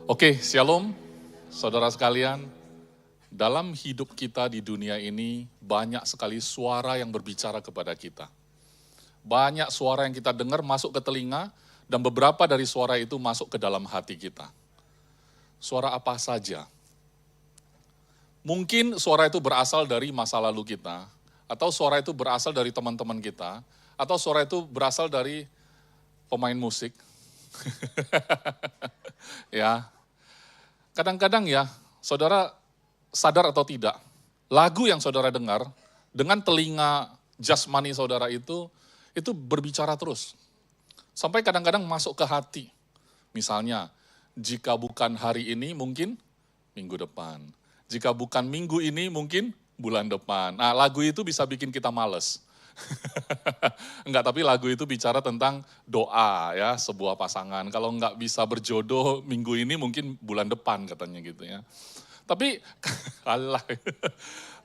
Oke, shalom, saudara sekalian. Dalam hidup kita di dunia ini, banyak sekali suara yang berbicara kepada kita. Banyak suara yang kita dengar masuk ke telinga, dan beberapa dari suara itu masuk ke dalam hati kita. Suara apa saja? Mungkin suara itu berasal dari masa lalu kita, atau suara itu berasal dari teman-teman kita, atau suara itu berasal dari pemain musik. Ya, kadang-kadang ya, saudara sadar atau tidak, lagu yang saudara dengar dengan telinga jasmani saudara itu berbicara terus. Sampai kadang-kadang masuk ke hati. Misalnya, jika bukan hari ini mungkin minggu depan. Jika bukan minggu ini mungkin bulan depan. Nah, lagu itu bisa bikin kita males. Enggak, tapi lagu itu bicara tentang doa ya, sebuah pasangan. Kalau enggak bisa berjodoh minggu ini mungkin bulan depan katanya gitu ya. Tapi, alah,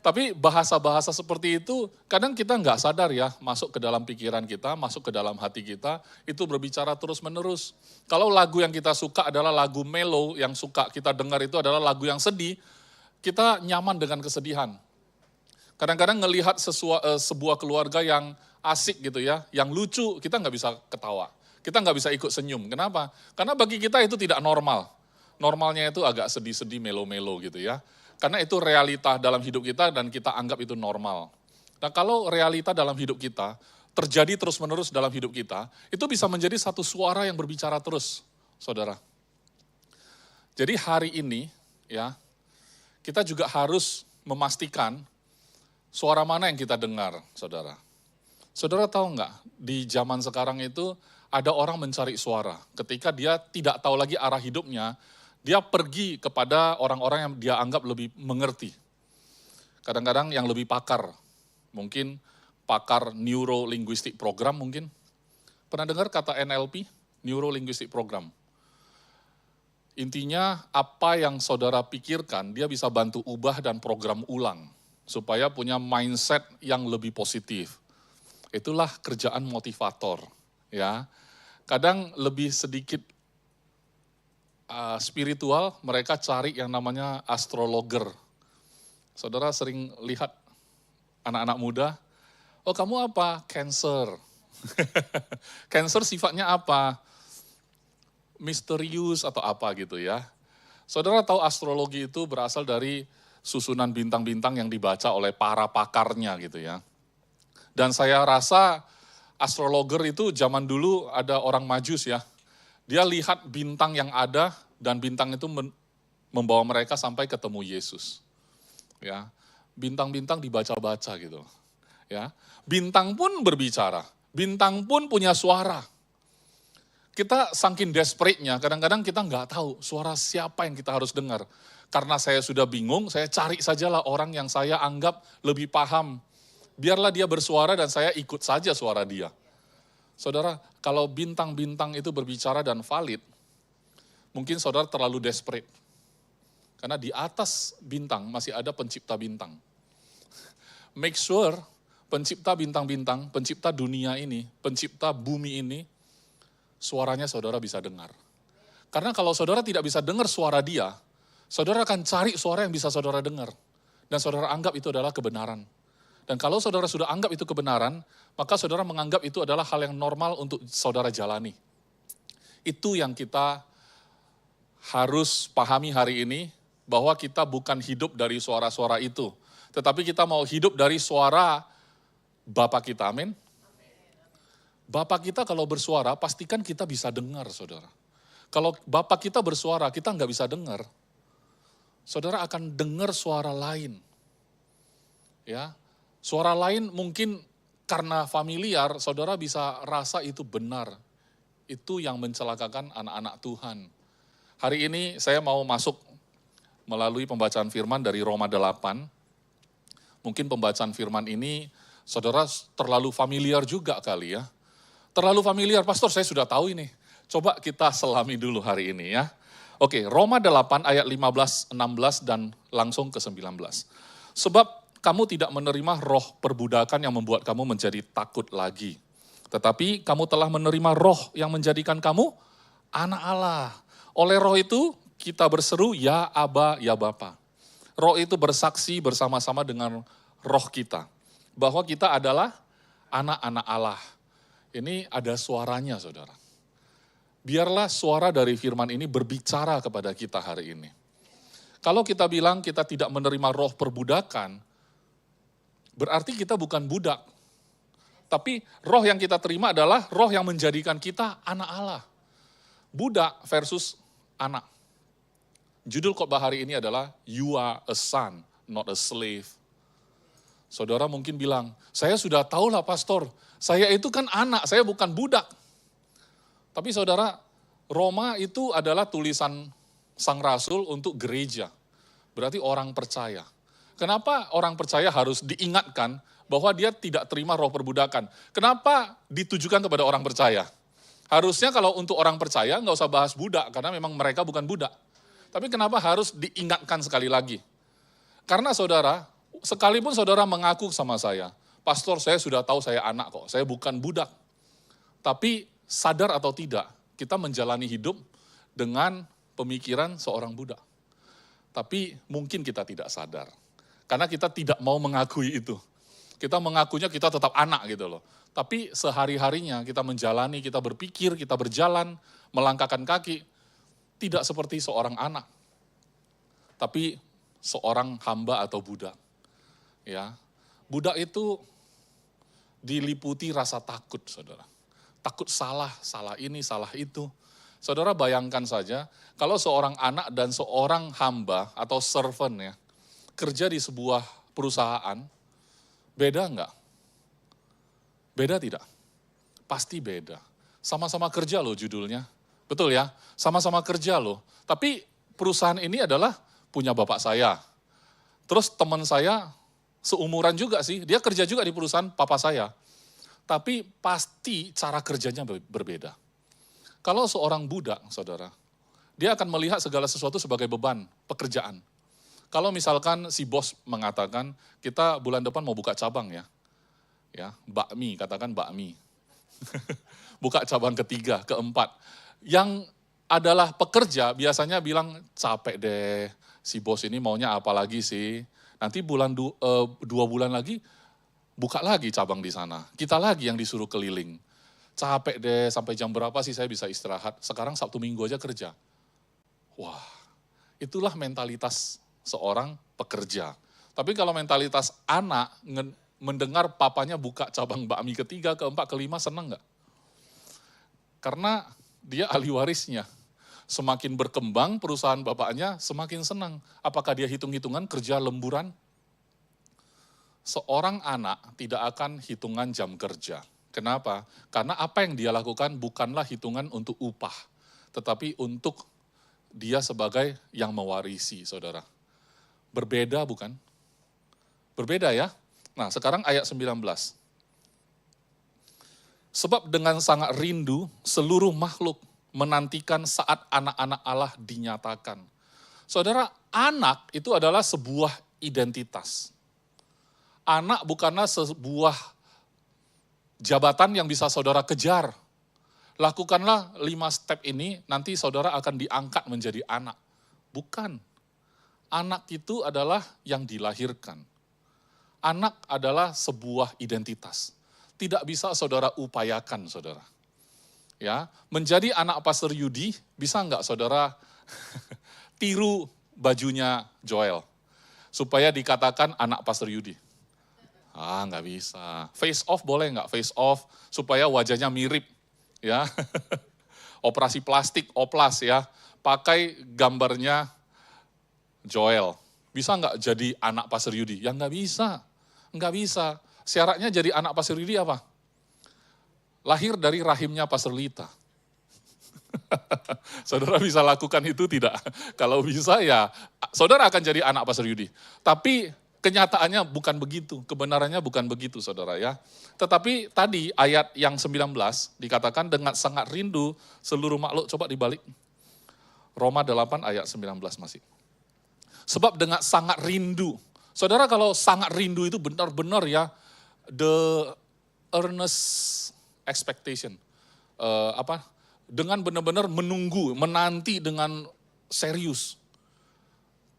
tapi bahasa-bahasa seperti itu kadang kita enggak sadar ya, masuk ke dalam pikiran kita, masuk ke dalam hati kita, itu berbicara terus-menerus. Kalau lagu yang kita suka adalah lagu mellow, yang suka kita dengar itu adalah lagu yang sedih, kita nyaman dengan kesedihan. Kadang-kadang ngelihat sebuah keluarga yang asik gitu ya, yang lucu, kita nggak bisa ketawa. Kita nggak bisa ikut senyum. Kenapa? Karena bagi kita itu tidak normal. Normalnya itu agak sedih-sedih, melo-melo gitu ya. Karena itu realita dalam hidup kita dan kita anggap itu normal. Nah, kalau realita dalam hidup kita terjadi terus-menerus dalam hidup kita, itu bisa menjadi satu suara yang berbicara terus, saudara. Jadi hari ini ya, kita juga harus memastikan suara mana yang kita dengar, saudara. Saudara tahu nggak, di zaman sekarang itu ada orang mencari suara. Ketika dia tidak tahu lagi arah hidupnya, dia pergi kepada orang-orang yang dia anggap lebih mengerti. Kadang-kadang yang lebih pakar, mungkin pakar neuro-linguistic program mungkin. Pernah dengar kata NLP, neuro-linguistic program? Intinya apa yang saudara pikirkan, dia bisa bantu ubah dan program ulang. Supaya punya mindset yang lebih positif. Itulah kerjaan motivator. Ya, kadang lebih sedikit spiritual, mereka cari yang namanya astrologer. Saudara sering lihat anak-anak muda, oh kamu apa? Cancer. Cancer sifatnya apa? Misterius atau apa gitu ya. Saudara tahu astrologi itu berasal dari susunan bintang-bintang yang dibaca oleh para pakarnya gitu ya. Dan saya rasa astrologer itu zaman dulu ada orang Majus ya. Dia lihat bintang yang ada dan bintang itu membawa mereka sampai ketemu Yesus. Ya, bintang-bintang dibaca-baca gitu. Ya, bintang pun berbicara, bintang pun punya suara. Kita saking desperate-nya, kadang-kadang kita nggak tahu suara siapa yang kita harus dengar. Karena saya sudah bingung, saya cari sajalah orang yang saya anggap lebih paham. Biarlah dia bersuara dan saya ikut saja suara dia. Saudara, kalau bintang-bintang itu berbicara dan valid, mungkin saudara terlalu desperate. Karena di atas bintang masih ada pencipta bintang. Make sure pencipta bintang-bintang, pencipta dunia ini, pencipta bumi ini, suaranya saudara bisa dengar. Karena kalau saudara tidak bisa dengar suara dia, saudara akan cari suara yang bisa saudara dengar. Dan saudara anggap itu adalah kebenaran. Dan kalau saudara sudah anggap itu kebenaran, maka saudara menganggap itu adalah hal yang normal untuk saudara jalani. Itu yang kita harus pahami hari ini, bahwa kita bukan hidup dari suara-suara itu. Tetapi kita mau hidup dari suara Bapa kita, amin. Bapa kita kalau bersuara, pastikan kita bisa dengar, saudara. Kalau Bapa kita bersuara, kita nggak bisa dengar. Saudara akan dengar suara lain. Ya, suara lain mungkin karena familiar, saudara bisa rasa itu benar. Itu yang mencelakakan anak-anak Tuhan. Hari ini saya mau masuk melalui pembacaan firman dari Roma 8. Mungkin pembacaan firman ini saudara terlalu familiar juga kali ya. Terlalu familiar, pastor saya sudah tahu ini. Coba kita selami dulu hari ini ya. Oke, Roma 8 ayat 15, 16 dan langsung ke 19. Sebab kamu tidak menerima roh perbudakan yang membuat kamu menjadi takut lagi. Tetapi kamu telah menerima roh yang menjadikan kamu anak Allah. Oleh roh itu kita berseru, ya Aba, ya Bapa. Roh itu bersaksi bersama-sama dengan roh kita. Bahwa kita adalah anak-anak Allah. Ini ada suaranya, saudara. Biarlah suara dari firman ini berbicara kepada kita hari ini. Kalau kita bilang kita tidak menerima roh perbudakan, berarti kita bukan budak. Tapi roh yang kita terima adalah roh yang menjadikan kita anak Allah. Budak versus anak. Judul khotbah hari ini adalah You are a son, not a slave. Saudara mungkin bilang, saya sudah tahu lah pastor, saya itu kan anak, saya bukan budak. Tapi saudara, Roma itu adalah tulisan sang rasul untuk gereja. Berarti orang percaya. Kenapa orang percaya harus diingatkan bahwa dia tidak terima roh perbudakan? Kenapa ditujukan kepada orang percaya? Harusnya kalau untuk orang percaya nggak usah bahas budak, karena memang mereka bukan budak. Tapi kenapa harus diingatkan sekali lagi? Karena saudara, sekalipun saudara mengaku sama saya, pastor saya sudah tahu saya anak kok, saya bukan budak. Tapi sadar atau tidak, kita menjalani hidup dengan pemikiran seorang budak. Tapi mungkin kita tidak sadar. Karena kita tidak mau mengakui itu. Kita mengakunya kita tetap anak gitu loh. Tapi sehari-harinya kita menjalani, kita berpikir, kita berjalan, melangkahkan kaki, tidak seperti seorang anak. Tapi seorang hamba atau budak. Ya. Budak itu diliputi rasa takut, saudara. Takut salah ini, salah itu. Saudara bayangkan saja, kalau seorang anak dan seorang hamba atau servant ya, kerja di sebuah perusahaan, beda enggak? Beda tidak? Pasti beda. Sama-sama kerja loh judulnya. Betul ya? Sama-sama kerja loh. Tapi perusahaan ini adalah punya bapak saya. Terus teman saya seumuran juga sih, dia kerja juga di perusahaan papa saya. Tapi pasti cara kerjanya berbeda. Kalau seorang budak, saudara, dia akan melihat segala sesuatu sebagai beban, pekerjaan. Kalau misalkan si bos mengatakan, kita bulan depan mau buka cabang ya. Ya, bakmi, katakan bakmi. Buka cabang ketiga, keempat. Yang adalah pekerja biasanya bilang, capek deh, si bos ini maunya apa lagi sih. Nanti 2 bulan lagi, buka lagi cabang di sana. Kita lagi yang disuruh keliling. Capek deh, sampai jam berapa sih saya bisa istirahat. Sekarang Sabtu Minggu aja kerja. Wah, itulah mentalitas seorang pekerja. Tapi kalau mentalitas anak, mendengar papanya buka cabang bakmi ketiga, keempat, kelima, senang nggak? Karena dia ahli warisnya. Semakin berkembang perusahaan bapaknya, semakin senang. Apakah dia hitung-hitungan kerja lemburan? Seorang anak tidak akan hitungan jam kerja. Kenapa? Karena apa yang dia lakukan bukanlah hitungan untuk upah, tetapi untuk dia sebagai yang mewarisi, saudara. Berbeda bukan? Berbeda ya? Nah sekarang ayat 19. Sebab dengan sangat rindu seluruh makhluk menantikan saat anak-anak Allah dinyatakan. Saudara, anak itu adalah sebuah identitas. Anak bukanlah sebuah jabatan yang bisa saudara kejar. Lakukanlah 5 step ini, nanti saudara akan diangkat menjadi anak. Bukan. Anak itu adalah yang dilahirkan. Anak adalah sebuah identitas. Tidak bisa saudara upayakan, saudara. Ya, menjadi anak Pastor Yudi, bisa enggak saudara tiru bajunya Joel? Supaya dikatakan anak Pastor Yudi. Nggak bisa. Face off boleh nggak? Face off supaya wajahnya mirip, ya. Operasi plastik, oplas ya. Pakai gambarnya Joel. Bisa nggak jadi anak Pastor Yudi? Ya nggak bisa. Nggak bisa. Syaratnya jadi anak Pastor Yudi apa? Lahir dari rahimnya Pastor Lita. Saudara bisa lakukan itu tidak? Kalau bisa ya, saudara akan jadi anak Pastor Yudi. Tapi kenyataannya bukan begitu, kebenarannya bukan begitu saudara ya. Tetapi tadi ayat yang 19 dikatakan dengan sangat rindu seluruh makhluk, coba dibalik. Roma 8 ayat 19 masih. Sebab dengan sangat rindu. Saudara kalau sangat rindu itu benar-benar ya, the earnest expectation. Dengan benar-benar menunggu, menanti dengan serius.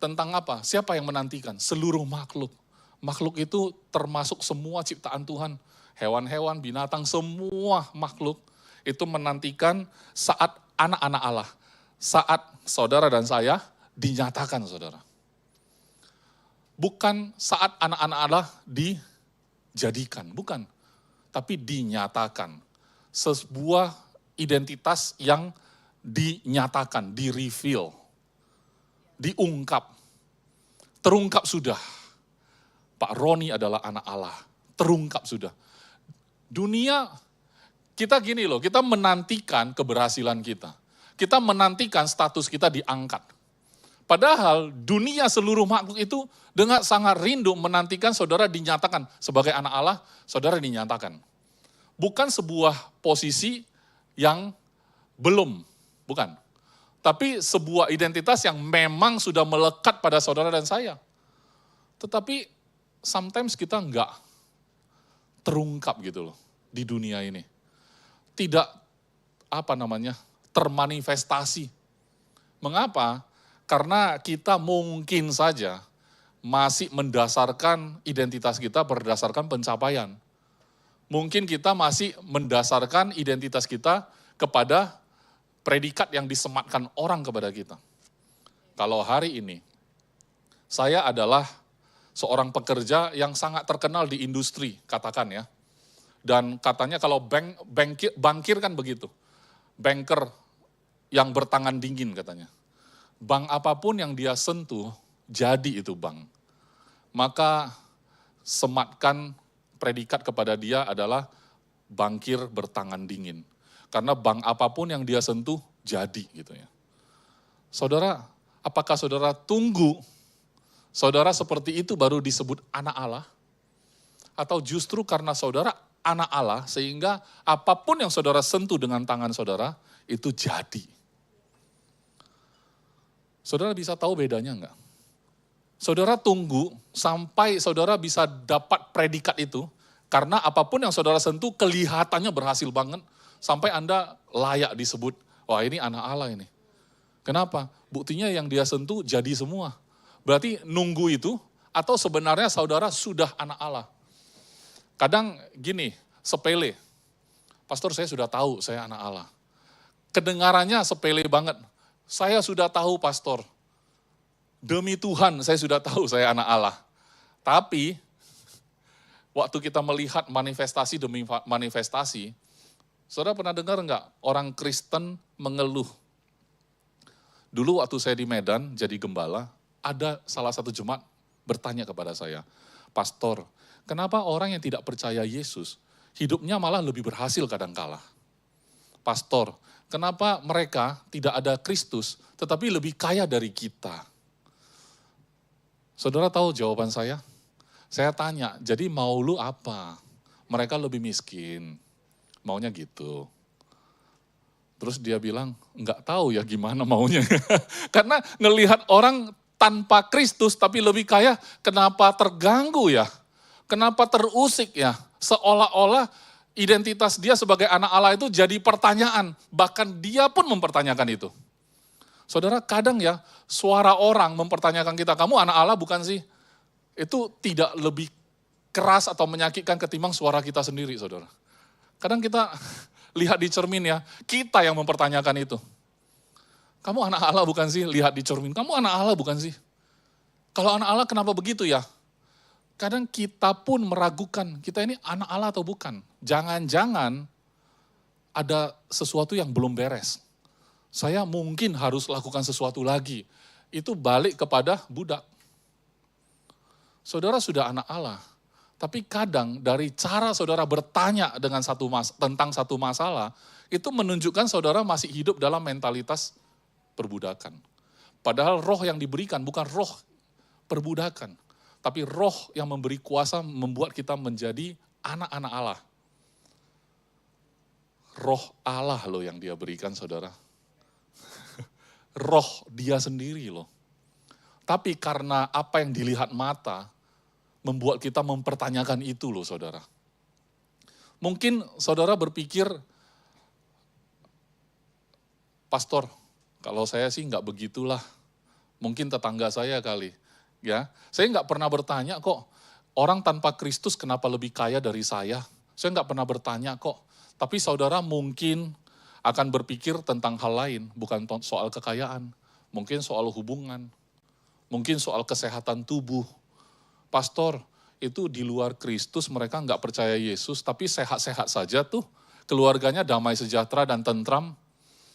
Tentang apa? Siapa yang menantikan? Seluruh makhluk. Makhluk itu termasuk semua ciptaan Tuhan. Hewan-hewan, binatang, semua makhluk itu menantikan saat anak-anak Allah. Saat saudara dan saya dinyatakan, saudara. Bukan saat anak-anak Allah dijadikan, bukan. Tapi dinyatakan. Sebuah identitas yang dinyatakan, di-reveal, diungkap. Terungkap sudah. Pak Roni adalah anak Allah. Terungkap sudah. Dunia, kita gini loh, kita menantikan keberhasilan kita. Kita menantikan status kita diangkat. Padahal dunia seluruh makhluk itu dengan sangat rindu menantikan saudara dinyatakan sebagai anak Allah, saudara dinyatakan. Bukan sebuah posisi yang belum, bukan. Tapi sebuah identitas yang memang sudah melekat pada saudara dan saya. Tetapi sometimes kita enggak terungkap gitu loh di dunia ini. Tidak termanifestasi. Mengapa? Karena kita mungkin saja masih mendasarkan identitas kita berdasarkan pencapaian. Mungkin kita masih mendasarkan identitas kita kepada predikat yang disematkan orang kepada kita. Kalau hari ini, saya adalah seorang pekerja yang sangat terkenal di industri, katakan ya. Dan katanya kalau bankir kan begitu. Banker yang bertangan dingin katanya. Bank apapun yang dia sentuh, jadi itu bank. Maka sematkan predikat kepada dia adalah bankir bertangan dingin. Karena bank apapun yang dia sentuh, jadi gitu ya. Saudara, apakah saudara tunggu saudara seperti itu baru disebut anak Allah? Atau justru karena saudara anak Allah, sehingga apapun yang saudara sentuh dengan tangan saudara, itu jadi. Saudara bisa tahu bedanya enggak? Saudara tunggu sampai saudara bisa dapat predikat itu, karena apapun yang saudara sentuh kelihatannya berhasil banget, sampai Anda layak disebut, wah ini anak Allah ini. Kenapa? Buktinya yang dia sentuh jadi semua. Berarti nunggu itu, atau sebenarnya saudara sudah anak Allah. Kadang gini, sepele. Pastor, saya sudah tahu saya anak Allah. Kedengarannya sepele banget. Saya sudah tahu, pastor. Demi Tuhan, saya sudah tahu saya anak Allah. Tapi, waktu kita melihat manifestasi demi manifestasi, saudara pernah dengar enggak orang Kristen mengeluh? Dulu waktu saya di Medan jadi gembala, ada salah satu jemaat bertanya kepada saya, Pastor, kenapa orang yang tidak percaya Yesus, hidupnya malah lebih berhasil kadangkala? Pastor, kenapa mereka tidak ada Kristus, tetapi lebih kaya dari kita? Saudara tahu jawaban saya? Saya tanya, jadi mau lu apa? Mereka lebih miskin, maunya gitu. Terus dia bilang, enggak tahu ya gimana maunya. Karena ngelihat orang tanpa Kristus tapi lebih kaya, kenapa terganggu ya? Kenapa terusik ya? Seolah-olah identitas dia sebagai anak Allah itu jadi pertanyaan. Bahkan dia pun mempertanyakan itu. Saudara, kadang ya suara orang mempertanyakan kita, kamu anak Allah bukan sih? Itu tidak lebih keras atau menyakitkan ketimbang suara kita sendiri, saudara. Kadang kita lihat di cermin ya, kita yang mempertanyakan itu. Kamu anak Allah bukan sih? Lihat di cermin, kamu anak Allah bukan sih? Kalau anak Allah kenapa begitu ya? Kadang kita pun meragukan, kita ini anak Allah atau bukan. Jangan-jangan ada sesuatu yang belum beres. Saya mungkin harus lakukan sesuatu lagi. Itu balik kepada budak. Saudara sudah anak Allah. Tapi kadang dari cara saudara bertanya dengan tentang satu masalah, itu menunjukkan saudara masih hidup dalam mentalitas perbudakan. Padahal roh yang diberikan bukan roh perbudakan, tapi roh yang memberi kuasa membuat kita menjadi anak-anak Allah. Roh Allah loh yang dia berikan, saudara. Roh dia sendiri loh. Tapi karena apa yang dilihat mata, membuat kita mempertanyakan itu loh, saudara. Mungkin saudara berpikir, Pastor, Kalau saya sih nggak begitulah. Mungkin tetangga saya kali. Ya, saya nggak pernah bertanya kok, orang tanpa Kristus kenapa lebih kaya dari saya? Saya nggak pernah bertanya kok. Tapi saudara mungkin akan berpikir tentang hal lain, bukan soal kekayaan. Mungkin soal hubungan, mungkin soal kesehatan tubuh. Pastor, itu di luar Kristus mereka nggak percaya Yesus, tapi sehat-sehat saja tuh. Keluarganya damai sejahtera dan tentram.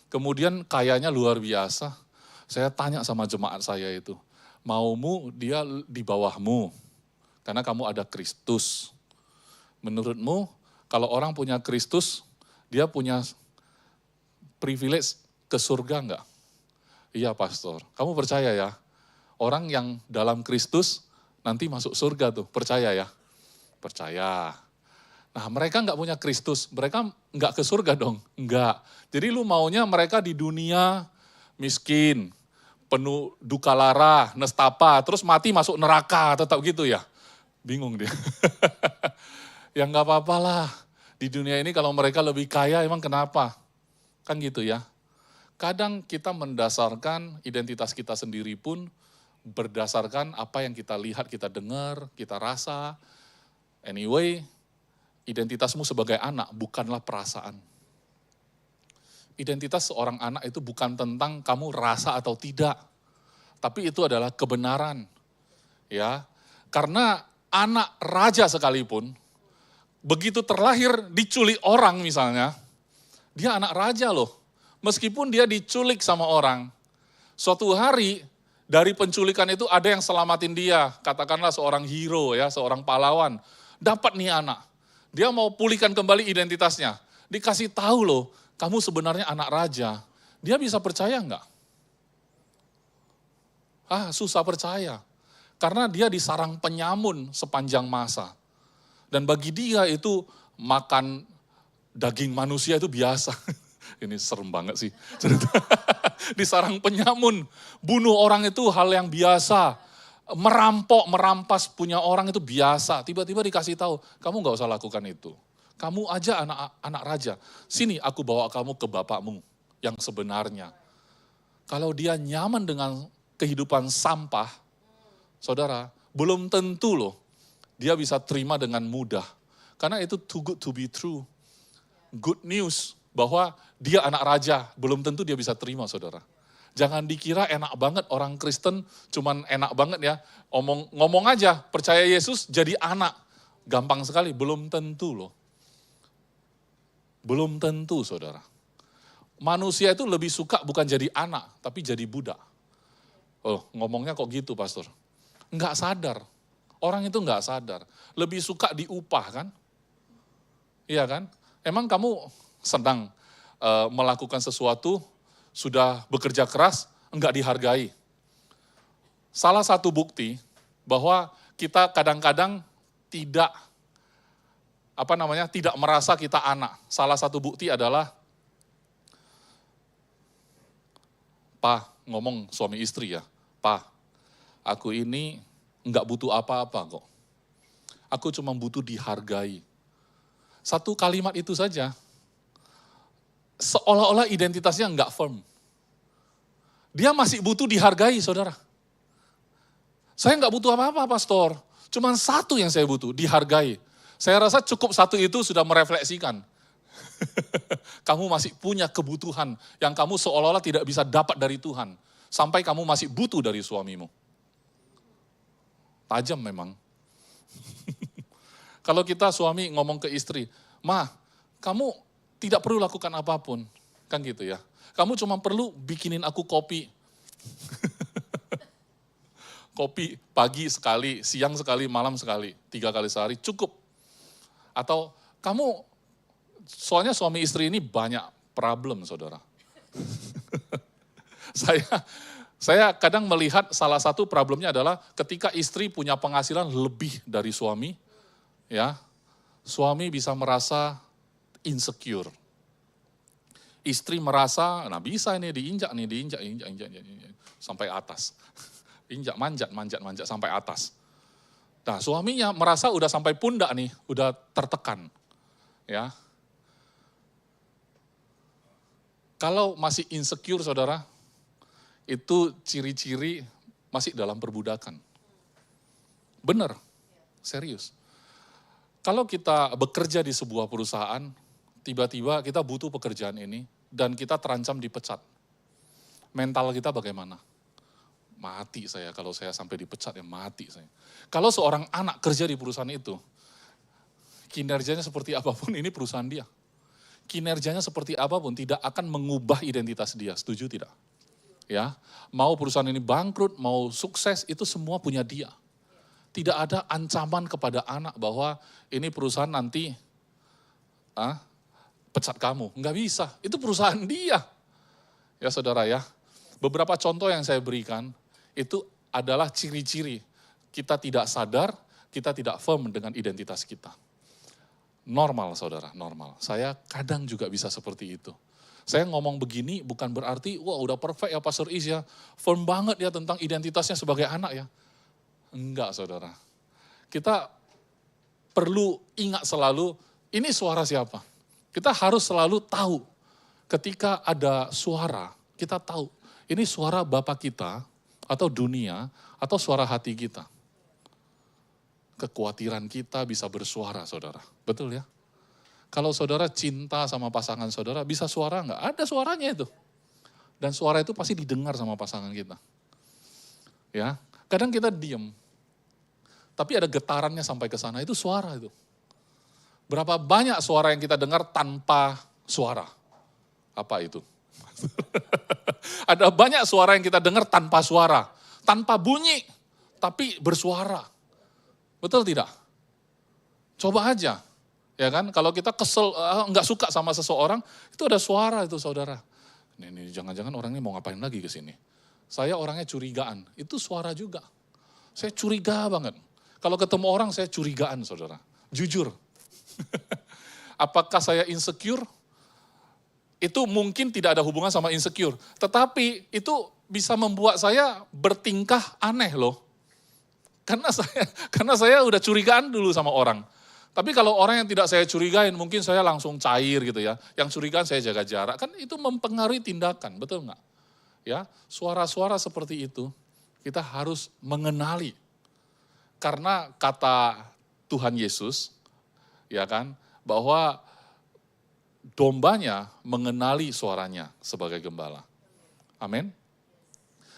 Kemudian kayanya luar biasa. Saya tanya sama jemaat saya itu, maumu dia di bawahmu, karena kamu ada Kristus. Menurutmu, kalau orang punya Kristus, dia punya privilege ke surga enggak? Iya pastor, kamu percaya ya? Orang yang dalam Kristus nanti masuk surga tuh, percaya ya? Percaya. Nah mereka enggak punya Kristus, mereka enggak ke surga dong? Enggak. Jadi lu maunya mereka di dunia miskin, penuh duka lara, nestapa, terus mati masuk neraka, tetap gitu ya? Bingung dia. Ya nggak apa-apa lah. Di dunia ini kalau mereka lebih kaya emang kenapa? Kan gitu ya. Kadang kita mendasarkan identitas kita sendiri pun berdasarkan apa yang kita lihat, kita dengar, kita rasa. Anyway, identitasmu sebagai anak bukanlah perasaan. Identitas seorang anak itu bukan tentang kamu rasa atau tidak. Tapi itu adalah kebenaran. Ya. Karena anak raja sekalipun, begitu terlahir diculik orang misalnya, dia anak raja loh. Meskipun dia diculik sama orang, suatu hari dari penculikan itu ada yang selamatin dia. Katakanlah seorang hero ya, seorang pahlawan. Dapat nih anak, dia mau pulihkan kembali identitasnya. Dikasih tahu loh, kamu sebenarnya anak raja. Dia bisa percaya enggak? Susah percaya. Karena dia disarang penyamun sepanjang masa. Dan bagi dia itu makan daging manusia itu biasa. Ini serem banget sih. Disarang penyamun, bunuh orang itu hal yang biasa. Merampok, merampas punya orang itu biasa. Tiba-tiba dikasih tahu, kamu gak usah lakukan itu. Kamu aja anak raja. Sini aku bawa kamu ke bapakmu yang sebenarnya. Kalau dia nyaman dengan kehidupan sampah, saudara, belum tentu loh dia bisa terima dengan mudah. Karena itu too good to be true. Good news bahwa dia anak raja, belum tentu dia bisa terima saudara. Jangan dikira enak banget orang Kristen, cuman enak banget ya, ngomong aja, percaya Yesus jadi anak. Gampang sekali, belum tentu loh. Belum tentu saudara. Manusia itu lebih suka bukan jadi anak, tapi jadi budak. Oh ngomongnya kok gitu pastor? Enggak sadar. Orang itu enggak sadar. Lebih suka diupah kan? Iya kan? Emang kamu senang melakukan sesuatu, sudah bekerja keras, enggak dihargai. Salah satu bukti bahwa kita kadang-kadang tidak tidak merasa kita anak. Salah satu bukti adalah ngomong suami istri ya, aku ini enggak butuh apa-apa kok. Aku cuma butuh dihargai. Satu kalimat itu saja, seolah-olah identitasnya enggak firm. Dia masih butuh dihargai, saudara. Saya enggak butuh apa-apa, pastor. Cuma satu yang saya butuh, dihargai. Saya rasa cukup satu itu sudah merefleksikan. Kamu masih punya kebutuhan yang kamu seolah-olah tidak bisa dapat dari Tuhan. Sampai kamu masih butuh dari suamimu. Tajam memang. Kalau kita suami ngomong ke istri, "Ma, kamu tidak perlu lakukan apapun." Kan gitu ya. Kamu cuma perlu bikinin aku kopi. Kopi pagi sekali, siang sekali, malam sekali. 3 kali sehari cukup. Atau kamu, soalnya suami istri ini banyak problem saudara. Saya kadang melihat salah satu problemnya adalah ketika istri punya penghasilan lebih dari suami, ya, suami bisa merasa insecure. Istri merasa, nah bisa ini diinjak sampai atas. Injak, manjat sampai atas. Nah suaminya merasa udah sampai pundak nih, udah tertekan. Ya. Kalau masih insecure saudara, itu ciri-ciri masih dalam perbudakan. Benar, serius. Kalau kita bekerja di sebuah perusahaan, tiba-tiba kita butuh pekerjaan ini, dan kita terancam dipecat. Mental kita bagaimana? Mati saya, kalau saya sampai dipecat ya mati saya. Kalau seorang anak kerja di perusahaan itu, kinerjanya seperti apapun ini perusahaan dia. Kinerjanya seperti apapun tidak akan mengubah identitas dia, setuju tidak? Ya, mau perusahaan ini bangkrut, mau sukses, itu semua punya dia. Tidak ada ancaman kepada anak bahwa ini perusahaan nanti pecat kamu. Enggak bisa, itu perusahaan dia. Ya saudara ya, beberapa contoh yang saya berikan, itu adalah ciri-ciri kita tidak sadar, kita tidak firm dengan identitas kita. Normal saudara, normal. Saya kadang juga bisa seperti itu. Saya ngomong begini bukan berarti, wah udah perfect ya Pastor Is ya, firm banget ya tentang identitasnya sebagai anak ya. Enggak saudara. Kita perlu ingat selalu, ini suara siapa? Kita harus selalu tahu, ketika ada suara, kita tahu, ini suara Bapa kita, atau dunia, atau suara hati kita. Kekhawatiran kita bisa bersuara saudara, betul ya? Kalau saudara cinta sama pasangan saudara, bisa suara enggak? Ada suaranya itu. Dan suara itu pasti didengar sama pasangan kita. Ya, kadang kita diam. Tapi ada getarannya sampai ke sana, itu suara itu. Berapa banyak suara yang kita dengar tanpa suara? Apa itu? Ada banyak suara yang kita dengar tanpa suara. Tanpa bunyi, tapi bersuara. Betul tidak? Coba aja. Ya kan, kalau kita kesel, nggak suka sama seseorang, itu ada suara itu saudara. Ini jangan-jangan orang ini mau ngapain lagi ke sini. Saya orangnya curigaan, itu suara juga. Saya curiga banget. Kalau ketemu orang saya curigaan saudara, jujur. Apakah saya insecure? Itu mungkin tidak ada hubungan sama insecure. Tetapi itu bisa membuat saya bertingkah aneh loh. Karena saya udah curigaan dulu sama orang. Tapi kalau orang yang tidak saya curigain, mungkin saya langsung cair gitu ya. Yang curigaan saya jaga jarak, kan itu mempengaruhi tindakan, betul nggak? Ya, suara-suara seperti itu kita harus mengenali. Karena kata Tuhan Yesus, ya kan, bahwa dombanya mengenali suaranya sebagai gembala. Amin.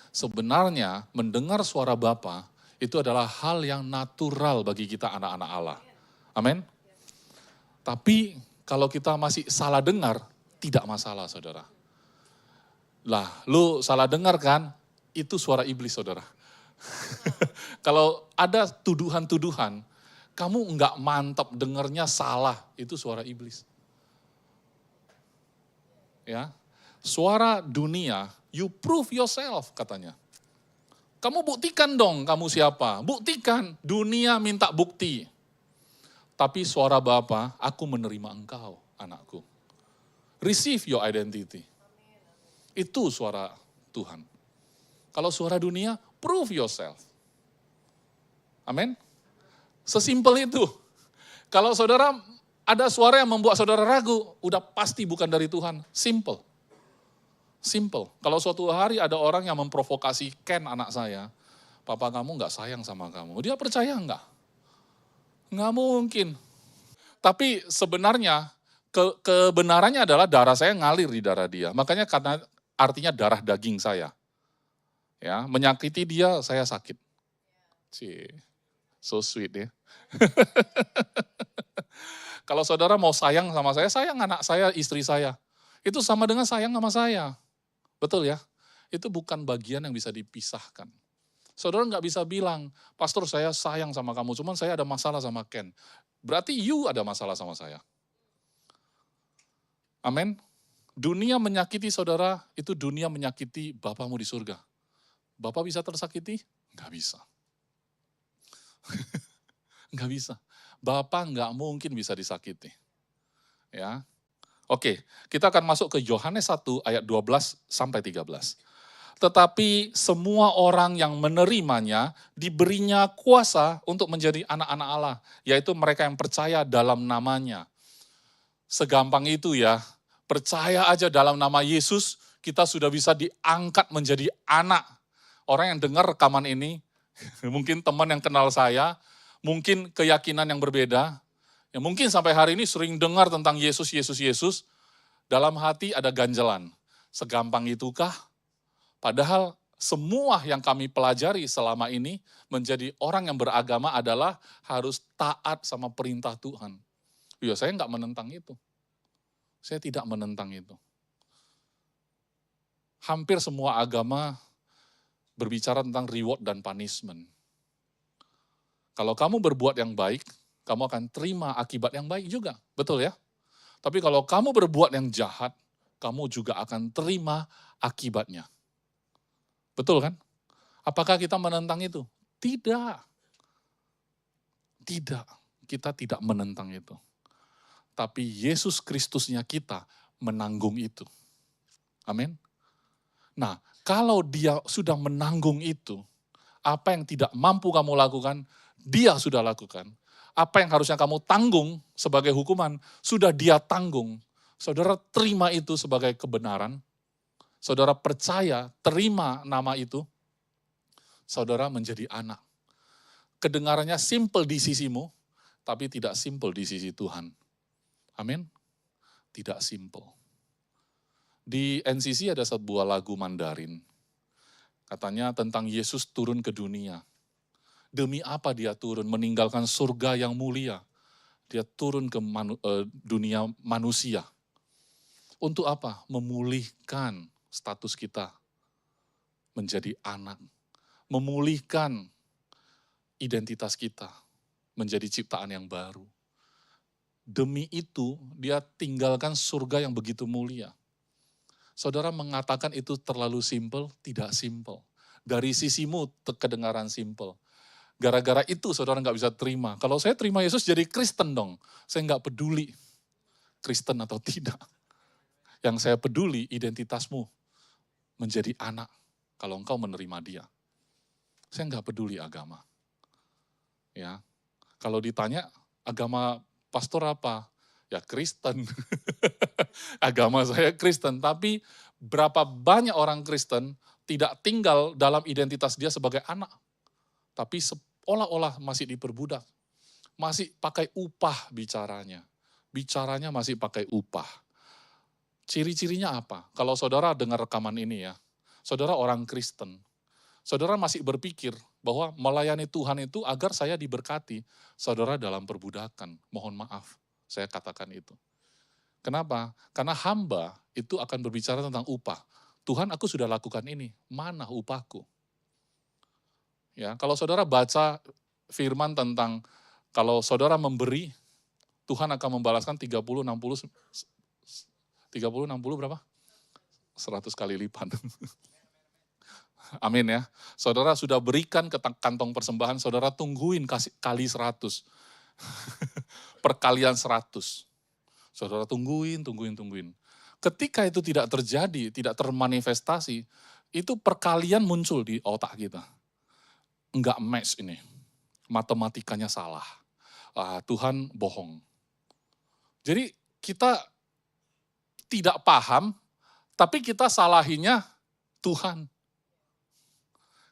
Sebenarnya mendengar suara Bapa itu adalah hal yang natural bagi kita anak-anak Allah. Amin. Tapi kalau kita masih salah dengar, tidak masalah saudara. Lah, lu salah dengar kan, itu suara iblis saudara. Kalau ada tuduhan-tuduhan, kamu enggak mantap dengarnya salah, itu suara iblis. Ya, suara dunia, you prove yourself katanya. Kamu buktikan dong kamu siapa, buktikan, dunia minta bukti. Tapi suara Bapa, aku menerima engkau, anakku. Receive your identity. Itu suara Tuhan. Kalau suara dunia, prove yourself. Amin. Sesimpel itu. Kalau saudara ada suara yang membuat saudara ragu, udah pasti bukan dari Tuhan. Simple. Simple. Kalau suatu hari ada orang yang memprovokasi Ken anak saya, papa kamu gak sayang sama kamu. Dia percaya enggak? Nggak mungkin. Tapi sebenarnya kebenarannya adalah darah saya ngalir di darah dia. Makanya karena artinya darah daging saya. Ya, menyakiti dia saya sakit. So sweet ya. Kalau saudara mau sayang sama saya, sayang anak saya, istri saya. Itu sama dengan sayang sama saya. Betul ya? Itu bukan bagian yang bisa dipisahkan. Saudara nggak bisa bilang, pastor saya sayang sama kamu, cuman saya ada masalah sama Ken. Berarti you ada masalah sama saya. Amin. Dunia menyakiti saudara, itu dunia menyakiti Bapamu di surga. Bapak bisa tersakiti? Nggak bisa. Nggak bisa. Bapak nggak mungkin bisa disakiti. Ya. Oke, kita akan masuk ke Yohanes 1 ayat 12 sampai 13. Tetapi semua orang yang menerimanya diberinya kuasa untuk menjadi anak-anak Allah, yaitu mereka yang percaya dalam namanya. Segampang itu ya, percaya aja dalam nama Yesus, kita sudah bisa diangkat menjadi anak. Orang yang dengar rekaman ini, mungkin teman yang kenal saya, mungkin keyakinan yang berbeda, ya mungkin sampai hari ini sering dengar tentang Yesus, Yesus, Yesus, dalam hati ada ganjelan. Segampang itukah? Padahal semua yang kami pelajari selama ini menjadi orang yang beragama adalah harus taat sama perintah Tuhan. Ya saya nggak menentang itu. Saya tidak menentang itu. Hampir semua agama berbicara tentang reward dan punishment. Kalau kamu berbuat yang baik, kamu akan terima akibat yang baik juga. Betul ya? Tapi kalau kamu berbuat yang jahat, kamu juga akan terima akibatnya. Betul kan? Apakah kita menentang itu? Tidak. Tidak. Kita tidak menentang itu. Tapi Yesus Kristusnya kita menanggung itu. Amin. Nah, kalau dia sudah menanggung itu, apa yang tidak mampu kamu lakukan, dia sudah lakukan. Apa yang harusnya kamu tanggung sebagai hukuman, sudah dia tanggung. Saudara terima itu sebagai kebenaran. Saudara percaya, terima nama itu. Saudara menjadi anak. Kedengarannya simple di sisimu, tapi tidak simple di sisi Tuhan. Amin. Tidak simple. Di NCC ada sebuah lagu Mandarin. Katanya tentang Yesus turun ke dunia. Demi apa dia turun? Meninggalkan surga yang mulia. Dia turun ke dunia manusia. Untuk apa? Memulihkan status kita menjadi anak. Memulihkan identitas kita menjadi ciptaan yang baru. Demi itu dia tinggalkan surga yang begitu mulia. Saudara mengatakan itu terlalu simple, tidak simple. Dari sisimu kedengaran simple. Gara-gara itu saudara nggak bisa terima. Kalau saya terima Yesus jadi Kristen dong. Saya nggak peduli Kristen atau tidak. Yang saya peduli identitasmu menjadi anak. Kalau engkau menerima dia. Saya nggak peduli agama. Ya, kalau ditanya agama pastor apa? Ya Kristen. Agama saya Kristen, tapi berapa banyak orang Kristen tidak tinggal dalam identitas dia sebagai anak. Tapi seolah-olah masih diperbudak. Masih pakai upah bicaranya. Bicaranya masih pakai upah. Ciri-cirinya apa? Kalau saudara dengar rekaman ini ya, saudara orang Kristen. Saudara masih berpikir bahwa melayani Tuhan itu agar saya diberkati. Saudara dalam perbudakan, mohon maaf, saya katakan itu. Kenapa? Karena hamba itu akan berbicara tentang upah. Tuhan, aku sudah lakukan ini, mana upahku? Ya, kalau saudara baca firman tentang kalau saudara memberi, Tuhan akan membalaskan 30, 60 berapa? 100 kali lipat. Amin ya. Saudara sudah berikan ke kantong persembahan, saudara tungguin kasih kali 100. Perkalian 100. Saudara tungguin. Ketika itu tidak terjadi, tidak termanifestasi, itu perkalian muncul di otak kita. Enggak match ini. Matematikanya salah. Tuhan bohong. Jadi kita tidak paham, tapi kita salahinya Tuhan.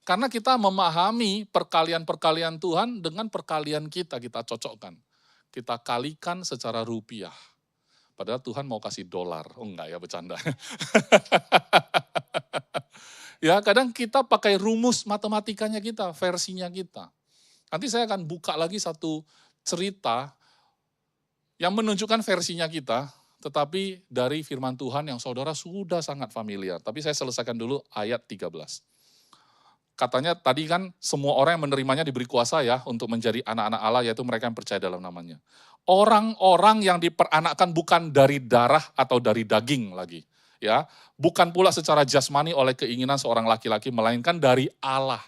Karena kita memahami perkalian-perkalian Tuhan dengan perkalian kita cocokkan. Kita kalikan secara rupiah. Padahal Tuhan mau kasih dolar. Oh enggak ya, bercanda. Ya kadang kita pakai rumus matematikanya kita, versinya kita. Nanti saya akan buka lagi satu cerita yang menunjukkan versinya kita, tetapi dari firman Tuhan yang saudara sudah sangat familiar. Tapi saya selesaikan dulu ayat 13. Katanya tadi kan semua orang yang menerimanya diberi kuasa ya untuk menjadi anak-anak Allah, yaitu mereka yang percaya dalam namanya. Orang-orang yang diperanakkan bukan dari darah atau dari daging lagi. Ya, bukan pula secara jasmani oleh keinginan seorang laki-laki, melainkan dari Allah.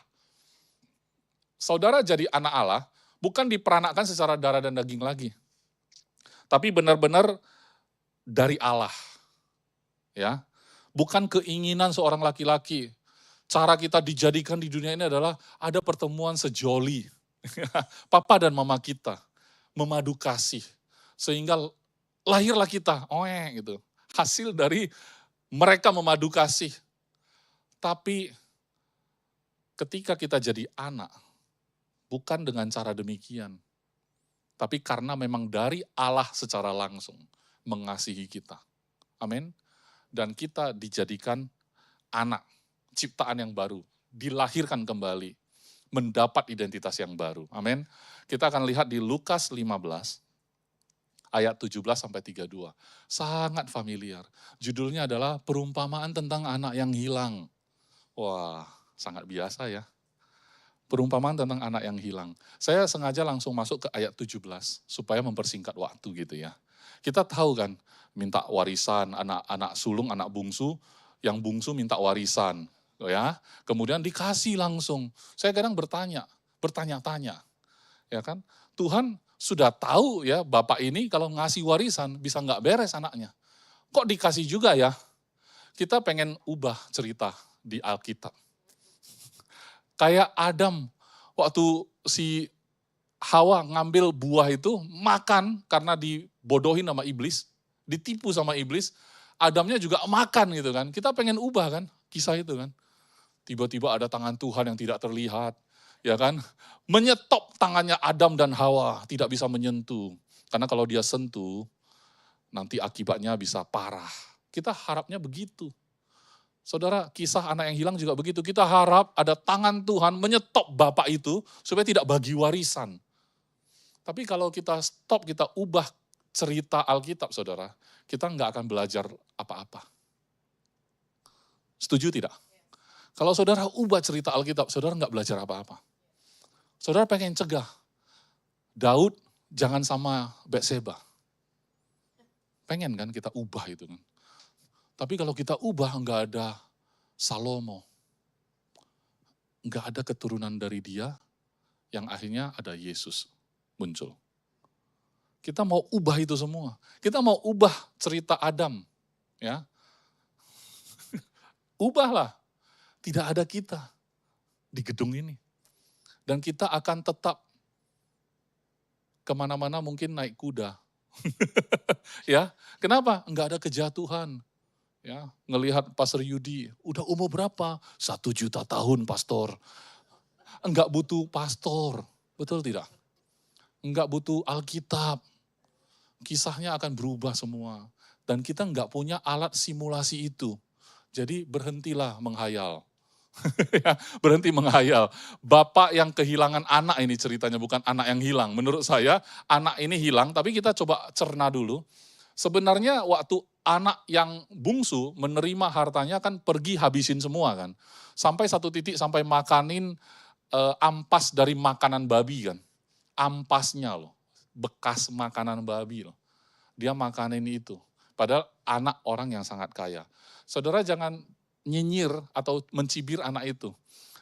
Saudara jadi anak Allah, bukan diperanakkan secara darah dan daging lagi. Tapi benar-benar dari Allah. Ya, bukan keinginan seorang laki-laki. Cara kita dijadikan di dunia ini adalah ada pertemuan sejoli. Papa dan mama kita memadu kasih. Sehingga lahirlah kita, gitu. Hasil dari Mereka memadu kasih. Tapi ketika kita jadi anak, bukan dengan cara demikian. Tapi karena memang dari Allah secara langsung mengasihi kita. Amin. Dan kita dijadikan anak, ciptaan yang baru, dilahirkan kembali, mendapat identitas yang baru. Amin. Kita akan lihat di Lukas 15, ayat 17-32. Sangat familiar. Judulnya adalah perumpamaan tentang anak yang hilang. Wah, sangat biasa ya. Perumpamaan tentang anak yang hilang. Saya sengaja langsung masuk ke ayat 17, supaya mempersingkat waktu gitu ya. Kita tahu kan, minta warisan, anak sulung, anak bungsu, yang bungsu minta warisan. Ya, kemudian dikasih langsung. Saya kadang bertanya-tanya. Ya kan, Tuhan sudah tahu ya, bapak ini kalau ngasih warisan bisa nggak beres anaknya. Kok dikasih juga ya? Kita pengen ubah cerita di Alkitab. Kayak Adam, waktu si Hawa ngambil buah itu, makan karena dibodohin sama iblis, ditipu sama iblis, Adamnya juga makan gitu kan. Kita pengen ubah kan, kisah itu kan. Tiba-tiba ada tangan Tuhan yang tidak terlihat, ya kan. Menyetop tangannya Adam dan Hawa, tidak bisa menyentuh. Karena kalau dia sentuh, nanti akibatnya bisa parah. Kita harapnya begitu. Saudara, kisah anak yang hilang juga begitu. Kita harap ada tangan Tuhan menyetop bapak itu supaya tidak bagi warisan. Tapi kalau kita stop, kita ubah cerita Alkitab, saudara, kita nggak akan belajar apa-apa. Setuju tidak? Kalau saudara ubah cerita Alkitab, saudara nggak belajar apa-apa. Saudara pengen cegah, Daud jangan sama Batseba. Pengen kan kita ubah itu kan. Tapi kalau kita ubah nggak ada Salomo. Nggak ada keturunan dari dia, yang akhirnya ada Yesus muncul. Kita mau ubah itu semua. Kita mau ubah cerita Adam. Ya. Ubahlah. Tidak ada kita di gedung ini. Dan kita akan tetap kemana-mana mungkin naik kuda. Ya, kenapa? Enggak ada kejatuhan. Ya, ngelihat Pastor Yudi, udah umur berapa? 1 juta tahun pastor. Enggak butuh pastor, betul tidak? Enggak butuh Alkitab. Kisahnya akan berubah semua. Dan kita enggak punya alat simulasi itu. Jadi berhentilah menghayal. Ya, berhenti menghayal. Bapak yang kehilangan anak ini ceritanya, bukan anak yang hilang. Menurut saya, anak ini hilang, tapi kita coba cerna dulu. Sebenarnya waktu anak yang bungsu menerima hartanya kan pergi habisin semua kan. Sampai satu titik sampai makanin ampas dari makanan babi kan. Ampasnya loh, bekas makanan babi loh. Dia makanin itu. Padahal anak orang yang sangat kaya. Saudara jangan nyinyir atau mencibir anak itu.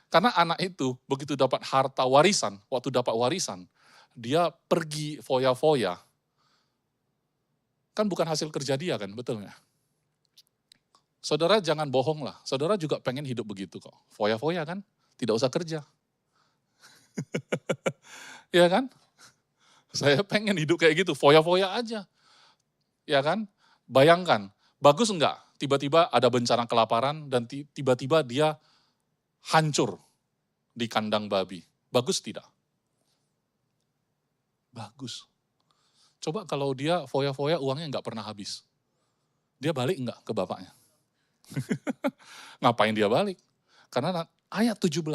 Karena anak itu begitu dapat harta warisan, waktu dapat warisan, dia pergi foya-foya. Kan bukan hasil kerja dia kan, betul nggak? Saudara jangan bohong lah, saudara juga pengen hidup begitu kok. Foya-foya kan, tidak usah kerja. Ya kan? Saya pengen hidup kayak gitu, foya-foya aja. Ya kan? Bayangkan, bagus enggak? Tiba-tiba ada bencana kelaparan dan tiba-tiba dia hancur di kandang babi. Bagus tidak? Bagus. Coba kalau dia foya-foya uangnya nggak pernah habis. Dia balik nggak ke bapaknya? Ngapain dia balik? Karena ayat 17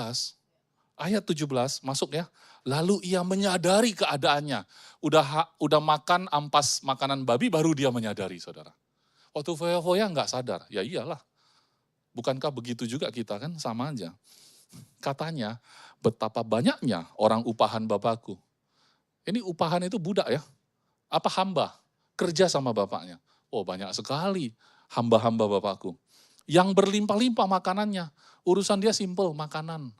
masuk ya. Lalu ia menyadari keadaannya. Udah makan ampas makanan babi baru dia menyadari, saudara. Waktu foya-foya nggak sadar, ya iyalah. Bukankah begitu juga kita kan, sama aja. Katanya, betapa banyaknya orang upahan Bapakku. Ini upahan itu budak ya, apa hamba, kerja sama bapaknya. Oh banyak sekali hamba-hamba Bapakku. Yang berlimpah-limpah makanannya, urusan dia simple, makanan.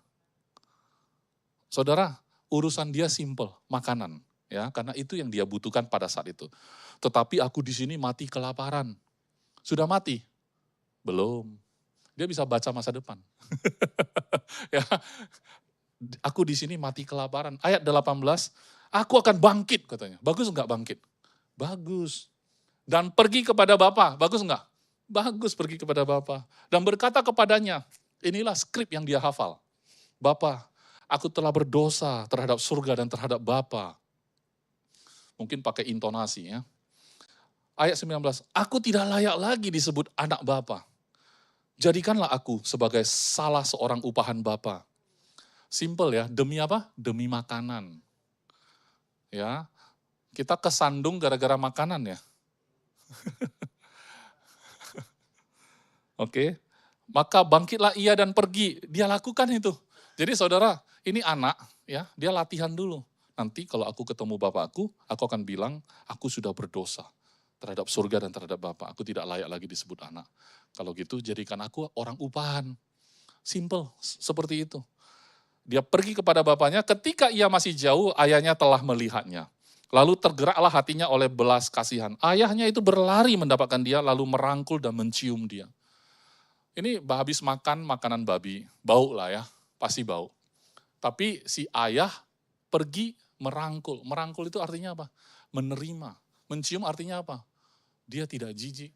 Saudara, urusan dia simple, makanan. Ya, karena itu yang dia butuhkan pada saat itu. Tetapi aku di sini mati kelaparan. Sudah mati? Belum. Dia bisa baca masa depan. Ya, aku di sini mati kelaparan. Ayat 18, aku akan bangkit katanya. Bagus enggak bangkit? Bagus. Dan pergi kepada Bapa, bagus enggak? Bagus pergi kepada Bapa. Dan berkata kepadanya, inilah skrip yang dia hafal. Bapa, aku telah berdosa terhadap surga dan terhadap Bapa. Mungkin pakai intonasi ya. Ayat 19, aku tidak layak lagi disebut anak Bapa. Jadikanlah aku sebagai salah seorang upahan Bapa. Simple ya, demi apa? Demi makanan. Ya, kita kesandung gara-gara makanan ya. Oke, maka bangkitlah ia dan pergi. Dia lakukan itu. Jadi saudara, ini anak ya, dia latihan dulu. Nanti kalau aku ketemu bapakku, aku akan bilang, aku sudah berdosa terhadap surga dan terhadap Bapa. Aku tidak layak lagi disebut anak. Kalau gitu, jadikan aku orang upahan. Simple, seperti itu. Dia pergi kepada bapaknya, ketika ia masih jauh, ayahnya telah melihatnya. Lalu tergeraklah hatinya oleh belas kasihan. Ayahnya itu berlari mendapatkan dia, lalu merangkul dan mencium dia. Ini habis makan makanan babi, bau lah ya, pasti bau. Tapi si ayah pergi merangkul. Merangkul itu artinya apa? Menerima. Mencium artinya apa? Dia tidak jijik.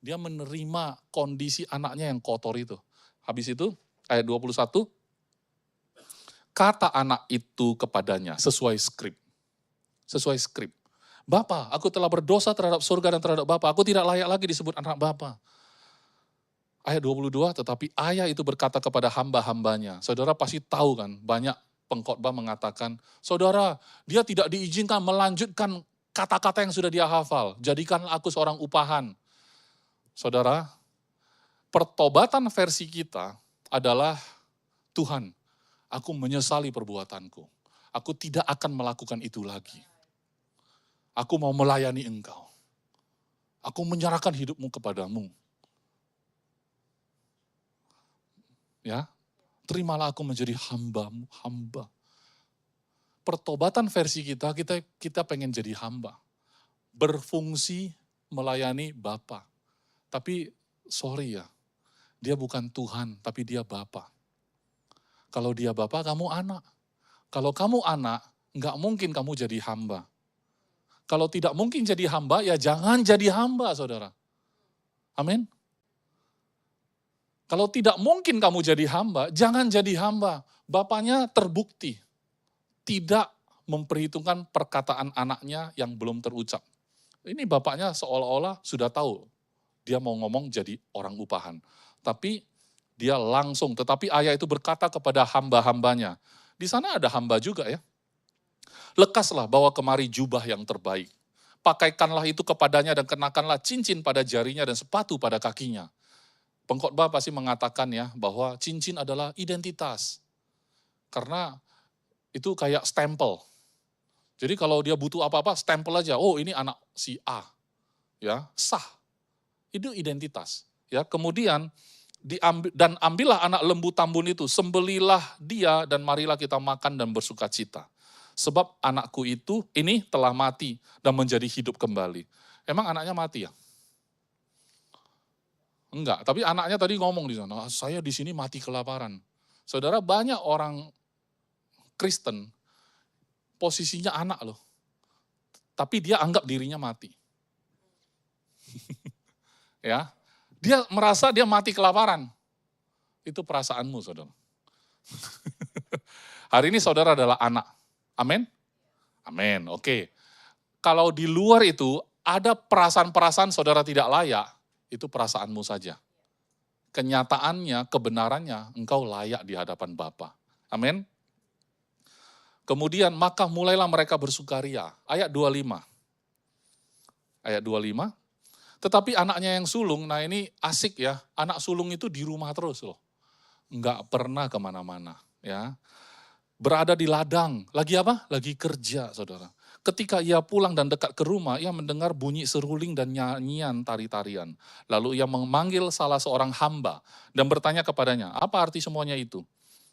Dia menerima kondisi anaknya yang kotor itu. Habis itu, ayat 21, kata anak itu kepadanya, sesuai skrip. Sesuai skrip. Bapa, aku telah berdosa terhadap surga dan terhadap Bapa. Aku tidak layak lagi disebut anak Bapa. Ayat 22, tetapi ayah itu berkata kepada hamba-hambanya. Saudara pasti tahu kan, banyak pengkhotbah mengatakan, saudara, dia tidak diizinkan melanjutkan kata-kata yang sudah dia hafal. Jadikanlah aku seorang upahan. Saudara, pertobatan versi kita adalah, Tuhan, aku menyesali perbuatanku. Aku tidak akan melakukan itu lagi. Aku mau melayani Engkau. Aku menyerahkan hidupmu kepadamu. Ya, terimalah aku menjadi hamba-Mu, hamba. Pertobatan versi kita pengen jadi hamba. Berfungsi melayani Bapa. Tapi sorry ya, dia bukan Tuhan, tapi dia Bapa. Kalau dia Bapa, kamu anak. Kalau kamu anak, nggak mungkin kamu jadi hamba. Kalau tidak mungkin jadi hamba, ya jangan jadi hamba, saudara. Amin. Kalau tidak mungkin kamu jadi hamba, jangan jadi hamba. Bapaknya terbukti tidak memperhitungkan perkataan anaknya yang belum terucap. Ini bapaknya seolah-olah sudah tahu dia mau ngomong jadi orang upahan. Tapi dia langsung, tetapi ayah itu berkata kepada hamba-hambanya. Di sana ada hamba juga ya. Lekaslah bawa kemari jubah yang terbaik. Pakaikanlah itu kepadanya dan kenakanlah cincin pada jarinya dan sepatu pada kakinya. Pengkhotbah pasti mengatakan ya bahwa cincin adalah identitas. Karena itu kayak stempel. Jadi kalau dia butuh apa-apa, stempel aja. Oh, ini anak si A. Ya, sah. Itu identitas. Ya, kemudian ambillah anak lembu tambun itu, sembelilah dia dan marilah kita makan dan bersuka cita. Sebab anakku itu ini telah mati dan menjadi hidup kembali. Emang anaknya mati ya? Enggak, tapi anaknya tadi ngomong di sana, saya di sini mati kelaparan. Saudara, banyak orang Kristen posisinya anak loh. Tapi dia anggap dirinya mati. Ya. Dia merasa dia mati kelaparan. Itu perasaanmu, saudara. Hari ini saudara adalah anak. Amin? Amin, oke. Kalau di luar itu ada perasaan-perasaan saudara tidak layak, itu perasaanmu saja. Kenyataannya, kebenarannya, engkau layak di hadapan Bapa. Amin. Kemudian, maka mulailah mereka bersukaria. Ayat 25. Ayat 25. Tetapi anaknya yang sulung, nah ini asik ya, anak sulung itu di rumah terus loh. Enggak pernah kemana-mana. Ya. Berada di ladang, lagi apa? Lagi kerja, saudara. Ketika ia pulang dan dekat ke rumah, ia mendengar bunyi seruling dan nyanyian tari-tarian. Lalu ia memanggil salah seorang hamba dan bertanya kepadanya, apa arti semuanya itu?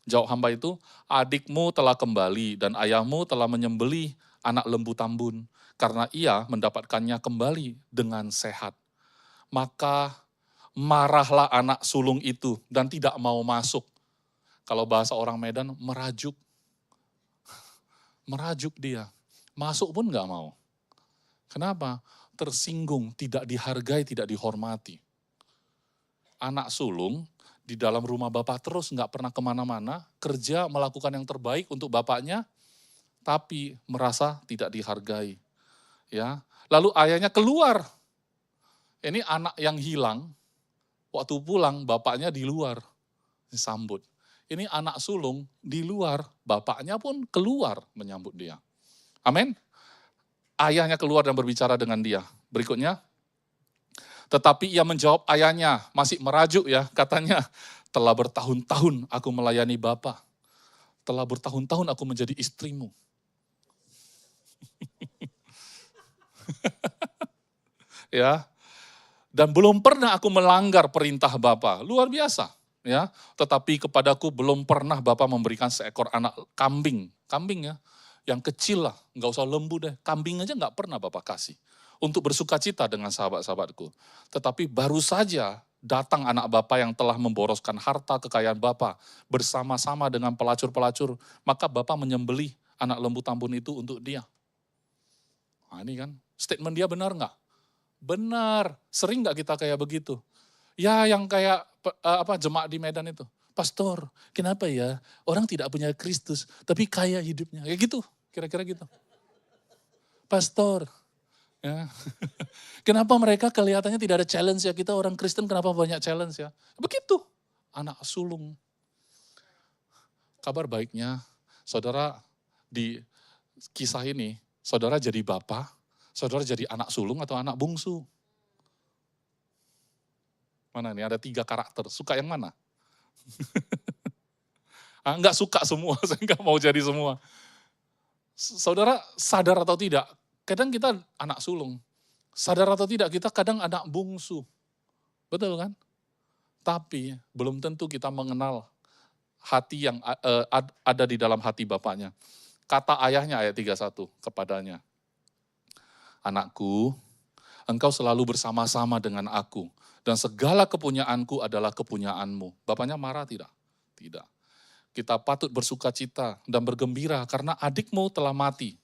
Jawab hamba itu, adikmu telah kembali dan ayahmu telah menyembelih anak lembu tambun, karena ia mendapatkannya kembali dengan sehat. Maka marahlah anak sulung itu dan tidak mau masuk. Kalau bahasa orang Medan, merajuk. Merajuk dia. Masuk pun nggak mau. Kenapa? Tersinggung, tidak dihargai, tidak dihormati. anak sulung di dalam rumah bapak terus, nggak pernah kemana-mana, kerja melakukan yang terbaik untuk bapaknya, tapi merasa tidak dihargai. Ya, lalu ayahnya keluar. Ini anak yang hilang, waktu pulang bapaknya di luar disambut. Ini anak sulung di luar, bapaknya pun keluar menyambut dia. Amin. Ayahnya keluar dan berbicara dengan dia. Berikutnya, tetapi ia menjawab ayahnya, masih merajuk ya, katanya, telah bertahun-tahun aku melayani Bapa. Telah bertahun-tahun aku menjadi istrimu. Ya, dan belum pernah aku melanggar perintah Bapa. Luar biasa, ya. Tetapi kepadaku belum pernah Bapa memberikan seekor anak kambing. Kambing ya, yang kecil lah, nggak usah lembu deh. Kambing aja nggak pernah Bapa kasih. Untuk bersuka cita dengan sahabat-sahabatku. Tetapi baru saja datang anak Bapa yang telah memboroskan harta kekayaan Bapa bersama-sama dengan pelacur-pelacur. Maka Bapa menyembelih anak lembu tambun itu untuk dia. Nah ini kan, statement dia benar nggak? Benar, sering nggak kita kayak begitu? Ya yang kayak jemaat di Medan itu. Pastor, kenapa ya orang tidak punya Kristus, tapi kaya hidupnya. Kayak gitu, kira-kira gitu. Pastor, ya. Kenapa mereka kelihatannya tidak ada challenge ya? Kita orang Kristen kenapa banyak challenge ya? Begitu, anak sulung. Kabar baiknya, saudara di kisah ini, saudara jadi bapak, saudara jadi anak sulung atau anak bungsu? Mana nih, ada 3 karakter, suka yang mana? Enggak suka semua, saya enggak mau jadi semua. Saudara sadar atau tidak, kadang kita anak sulung. Sadar atau tidak, kita kadang anak bungsu. Betul kan? Tapi belum tentu kita mengenal hati yang ada di dalam hati bapaknya. Kata ayahnya ayat 31 kepadanya, anakku, engkau selalu bersama-sama dengan aku, dan segala kepunyaanku adalah kepunyaanmu. Bapaknya marah tidak? Tidak. Kita patut bersuka cita dan bergembira karena adikmu telah mati.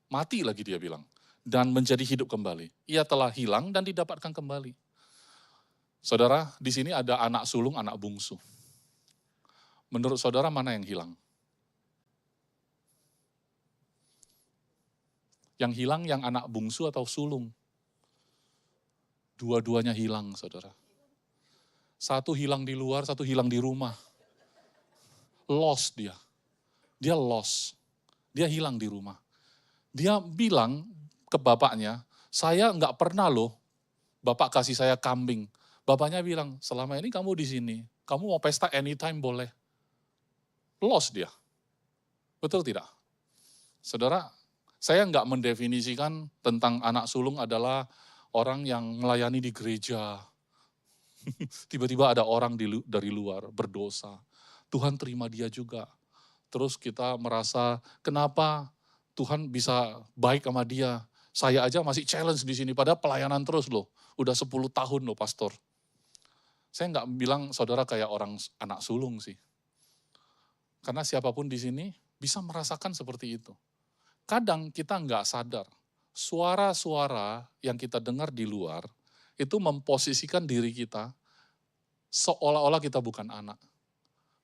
Mati lagi dia bilang. Dan menjadi hidup kembali. Ia telah hilang dan didapatkan kembali. Saudara, di sini ada anak sulung, anak bungsu. Menurut saudara mana yang hilang? Yang hilang yang anak bungsu atau sulung? Dua-duanya hilang, saudara. Satu hilang di luar, satu hilang di rumah. Lost dia. Dia lost. Dia hilang di rumah. Dia bilang ke bapaknya, saya nggak pernah loh, bapak kasih saya kambing. Bapaknya bilang, selama ini kamu di sini, kamu mau pesta anytime boleh. Lost dia. Betul tidak? Saudara, saya nggak mendefinisikan tentang anak sulung adalah orang yang melayani di gereja. Tiba-tiba ada orang dari luar berdosa. Tuhan terima dia juga. Terus kita merasa, kenapa Tuhan bisa baik sama dia? Saya aja masih challenge di sini, padahal pelayanan terus loh. Udah 10 tahun loh pastor. Saya nggak bilang saudara kayak orang anak sulung sih. Karena siapapun di sini bisa merasakan seperti itu. Kadang kita nggak sadar, suara-suara yang kita dengar di luar, itu memposisikan diri kita seolah-olah kita bukan anak.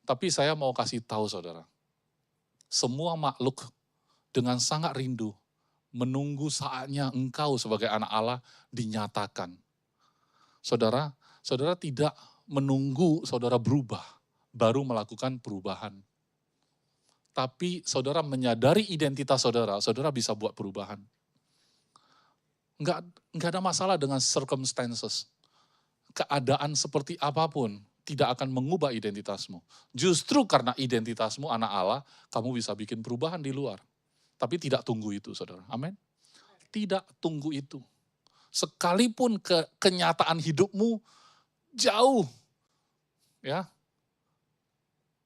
Tapi saya mau kasih tahu saudara, semua makhluk dengan sangat rindu menunggu saatnya engkau sebagai anak Allah dinyatakan. Saudara, saudara tidak menunggu saudara berubah, baru melakukan perubahan. Tapi saudara menyadari identitas saudara, saudara bisa buat perubahan. Enggak ada masalah dengan circumstances. Keadaan seperti apapun tidak akan mengubah identitasmu. Justru karena identitasmu anak Allah, kamu bisa bikin perubahan di luar. Tapi tidak tunggu itu, saudara. Amin. Tidak tunggu itu. Sekalipun kenyataan hidupmu jauh, ya,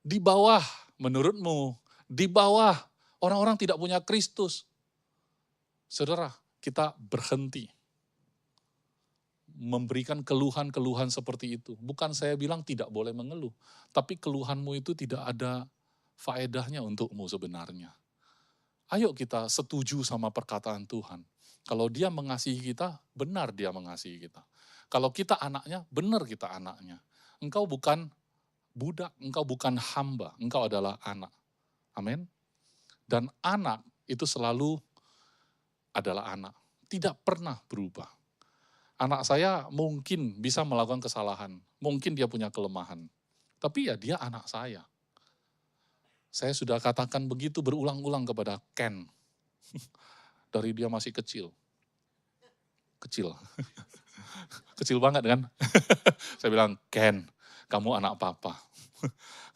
di bawah menurutmu, di bawah orang-orang tidak punya Kristus. Saudara, kita berhenti memberikan keluhan-keluhan seperti itu. Bukan saya bilang tidak boleh mengeluh, tapi keluhanmu itu tidak ada faedahnya untukmu sebenarnya. Ayo kita setuju sama perkataan Tuhan. Kalau dia mengasihi kita, benar dia mengasihi kita. Kalau kita anaknya, benar kita anaknya. engkau bukan budak, engkau bukan hamba, engkau adalah anak. Amin. Dan anak itu selalu adalah anak, tidak pernah berubah. Anak saya mungkin bisa melakukan kesalahan, mungkin dia punya kelemahan, tapi ya dia anak saya. Saya sudah katakan begitu berulang-ulang kepada Ken, dari dia masih kecil. Kecil, kecil banget kan. Saya bilang, Ken, kamu anak papa.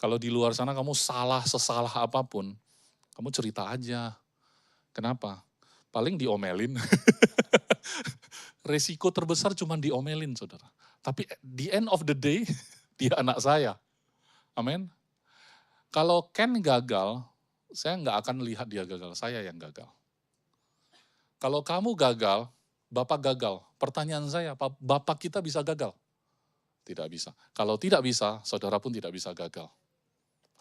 Kalau di luar sana kamu salah sesalah apapun, kamu cerita aja. Kenapa? Paling diomelin. Resiko terbesar cuma diomelin, saudara. Tapi the end of the day, dia anak saya. Amin. Kalau Ken gagal, saya nggak akan lihat dia gagal, saya yang gagal. Kalau kamu gagal, Bapak gagal. Pertanyaan saya, Bapak kita bisa gagal? Tidak bisa. Kalau tidak bisa, saudara pun tidak bisa gagal.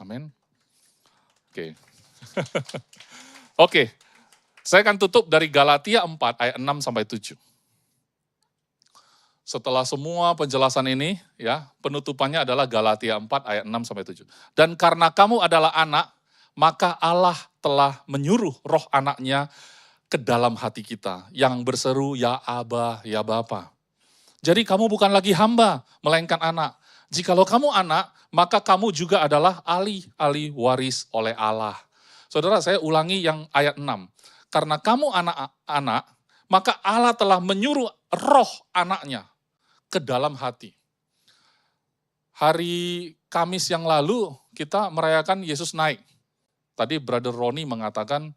Amin. Oke. Oke. Saya akan tutup dari Galatia 4 ayat 6 sampai 7. Setelah semua penjelasan ini, ya, penutupannya adalah Galatia 4 ayat 6 sampai 7. Dan karena kamu adalah anak, maka Allah telah menyuruh roh anaknya ke dalam hati kita, yang berseru, ya Aba, ya Bapa. Jadi kamu bukan lagi hamba, melainkan anak. Jikalau kamu anak, maka kamu juga adalah ahli waris oleh Allah. Saudara, saya ulangi yang ayat 6. Karena kamu anak-anak, maka Allah telah menyuruh roh anaknya ke dalam hati. Hari Kamis yang lalu kita merayakan Yesus naik. Tadi Brother Roni mengatakan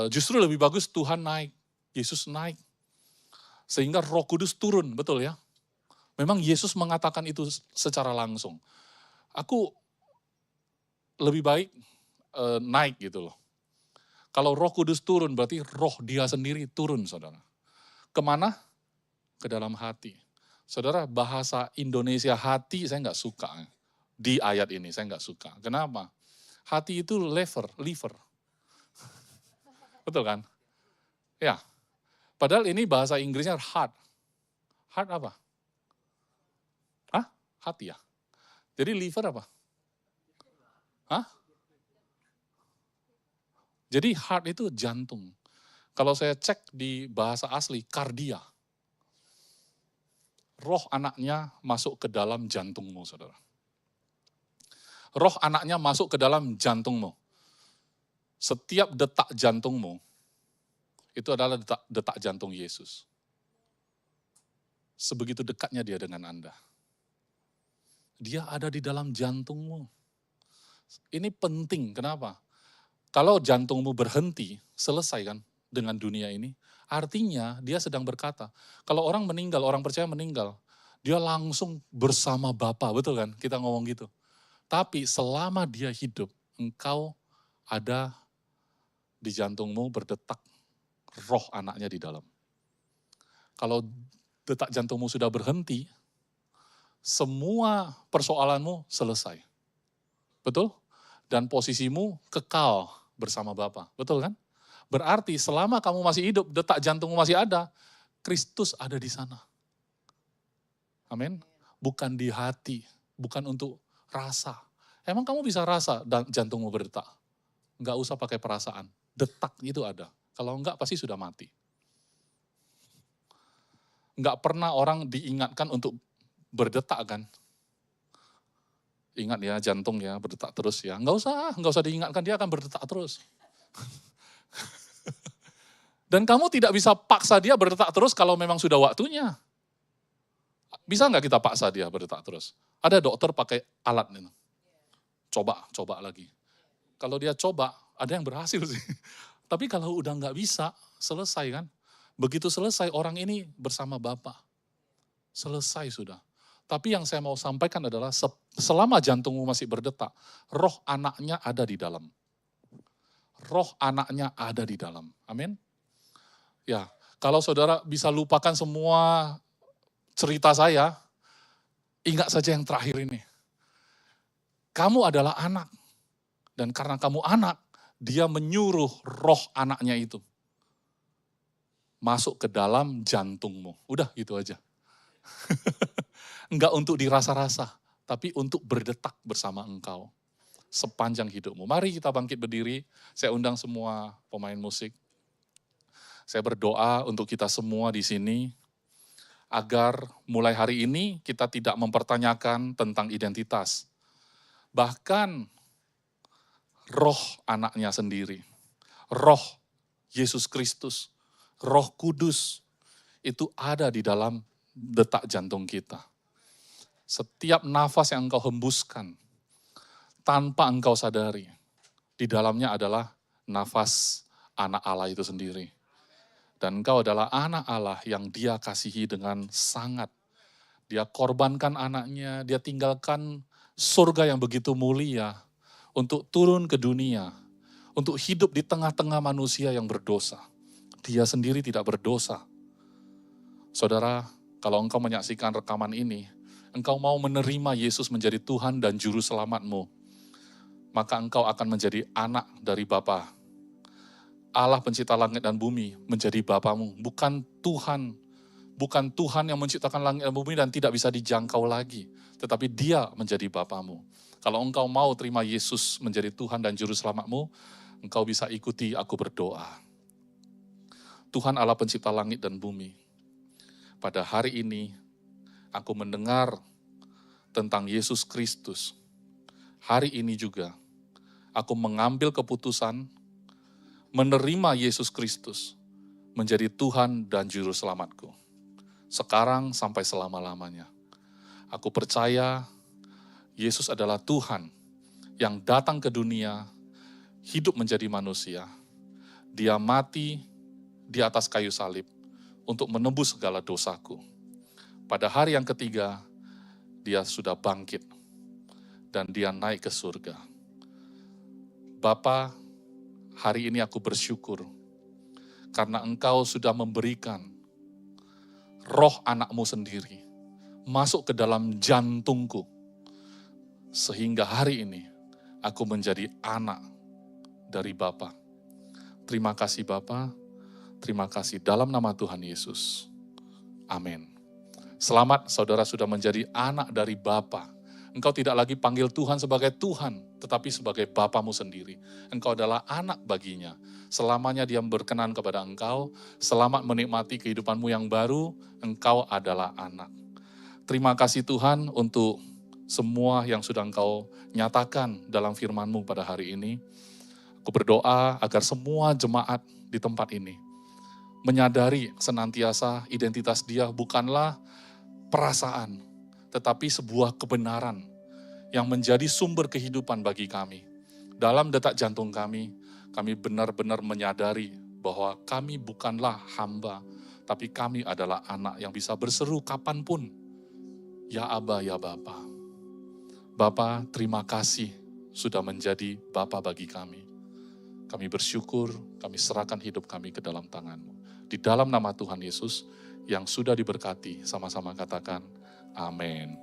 justru lebih bagus Tuhan naik, Yesus naik. Sehingga Roh Kudus turun, betul ya? Memang Yesus mengatakan itu secara langsung. Aku lebih baik naik gitu loh. Kalau Roh Kudus turun berarti roh dia sendiri turun, saudara. Kemana? Ke dalam hati. Saudara, bahasa Indonesia hati saya nggak suka. Di ayat ini saya nggak suka. Kenapa? Hati itu liver. Betul kan? Ya. Padahal ini bahasa Inggrisnya heart. Heart apa? Hah? Hati ya? Jadi liver apa? Hah? Jadi heart itu jantung. Kalau saya cek di bahasa asli, kardia. Roh anaknya masuk ke dalam jantungmu, saudara. Roh anaknya masuk ke dalam jantungmu. Setiap detak jantungmu, itu adalah detak jantung Yesus. Sebegitu dekatnya dia dengan Anda. Dia ada di dalam jantungmu. Ini penting, kenapa? Kalau jantungmu berhenti, selesai kan dengan dunia ini. Artinya dia sedang berkata, kalau orang meninggal, orang percaya meninggal, dia langsung bersama Bapa, betul kan? Kita ngomong gitu. Tapi selama dia hidup, engkau ada di jantungmu berdetak roh anaknya di dalam. Kalau detak jantungmu sudah berhenti, semua persoalanmu selesai. Betul? Dan posisimu kekal bersama Bapa. Betul kan? Berarti selama kamu masih hidup, detak jantungmu masih ada, Kristus ada di sana. Amin. Bukan di hati, bukan untuk rasa. Emang kamu bisa rasa jantungmu berdetak? Enggak usah pakai perasaan. Detak itu ada. Kalau enggak pasti sudah mati. Enggak pernah orang diingatkan untuk berdetak kan? Ingat ya jantung ya berdetak terus ya. Enggak usah diingatkan, dia akan berdetak terus. Dan kamu tidak bisa paksa dia berdetak terus kalau memang sudah waktunya. Bisa nggak kita paksa dia berdetak terus? Ada dokter pakai alat ini. Coba lagi. Kalau dia coba, ada yang berhasil sih. Tapi kalau udah nggak bisa, selesai kan? Begitu selesai orang ini bersama Bapa. Selesai sudah. Tapi yang saya mau sampaikan adalah selama jantungmu masih berdetak, roh anaknya ada di dalam. Roh anaknya ada di dalam. Amin. Ya, kalau saudara bisa lupakan semua cerita saya, ingat saja yang terakhir ini. Kamu adalah anak. Dan karena kamu anak, dia menyuruh roh anaknya itu masuk ke dalam jantungmu. Udah gitu aja. Enggak untuk dirasa-rasa, tapi untuk berdetak bersama Engkau sepanjang hidupmu. Mari kita bangkit berdiri, saya undang semua pemain musik. Saya berdoa untuk kita semua di sini, agar mulai hari ini kita tidak mempertanyakan tentang identitas. Bahkan roh anaknya sendiri, roh Yesus Kristus, Roh Kudus, itu ada di dalam detak jantung kita. Setiap nafas yang engkau hembuskan, tanpa engkau sadari, di dalamnya adalah nafas anak Allah itu sendiri. Dan engkau adalah anak Allah yang Dia kasihi dengan sangat. Dia korbankan anaknya, Dia tinggalkan surga yang begitu mulia untuk turun ke dunia, untuk hidup di tengah-tengah manusia yang berdosa. Dia sendiri tidak berdosa. Saudara, kalau engkau menyaksikan rekaman ini, engkau mau menerima Yesus menjadi Tuhan dan Juru Selamatmu, maka engkau akan menjadi anak dari Bapa. Allah pencipta langit dan bumi menjadi Bapamu, bukan Tuhan yang menciptakan langit dan bumi dan tidak bisa dijangkau lagi, tetapi Dia menjadi Bapamu. Kalau engkau mau terima Yesus menjadi Tuhan dan Juru Selamatmu, engkau bisa ikuti aku berdoa. Tuhan Allah pencipta langit dan bumi, pada hari ini aku mendengar tentang Yesus Kristus. Hari ini juga aku mengambil keputusan menerima Yesus Kristus menjadi Tuhan dan Juru Selamatku. Sekarang sampai selama-lamanya. Aku percaya Yesus adalah Tuhan yang datang ke dunia, hidup menjadi manusia. Dia mati di atas kayu salib untuk menebus segala dosaku. Pada hari yang ketiga, Dia sudah bangkit dan Dia naik ke surga. Bapa, hari ini aku bersyukur karena Engkau sudah memberikan roh anak-Mu sendiri masuk ke dalam jantungku, sehingga hari ini aku menjadi anak dari Bapa. Terima kasih Bapa, terima kasih dalam nama Tuhan Yesus. Amin. Selamat saudara sudah menjadi anak dari Bapa. Engkau tidak lagi panggil Tuhan sebagai Tuhan, tetapi sebagai Bapamu sendiri. Engkau adalah anak baginya. Selamanya Dia berkenan kepada engkau, selamat menikmati kehidupanmu yang baru, engkau adalah anak. Terima kasih Tuhan untuk semua yang sudah engkau nyatakan dalam firman-Mu pada hari ini. Aku berdoa agar semua jemaat di tempat ini menyadari senantiasa identitas dia bukanlah perasaan, tetapi sebuah kebenaran yang menjadi sumber kehidupan bagi kami. Dalam detak jantung kami benar-benar menyadari bahwa kami bukanlah hamba, tapi kami adalah anak yang bisa berseru kapanpun, ya Aba, ya Bapa. Bapa, terima kasih sudah menjadi Bapa bagi kami. Kami bersyukur, kami serahkan hidup kami ke dalam tangan-Mu. Di dalam nama Tuhan Yesus yang sudah diberkati, sama-sama katakan, amin.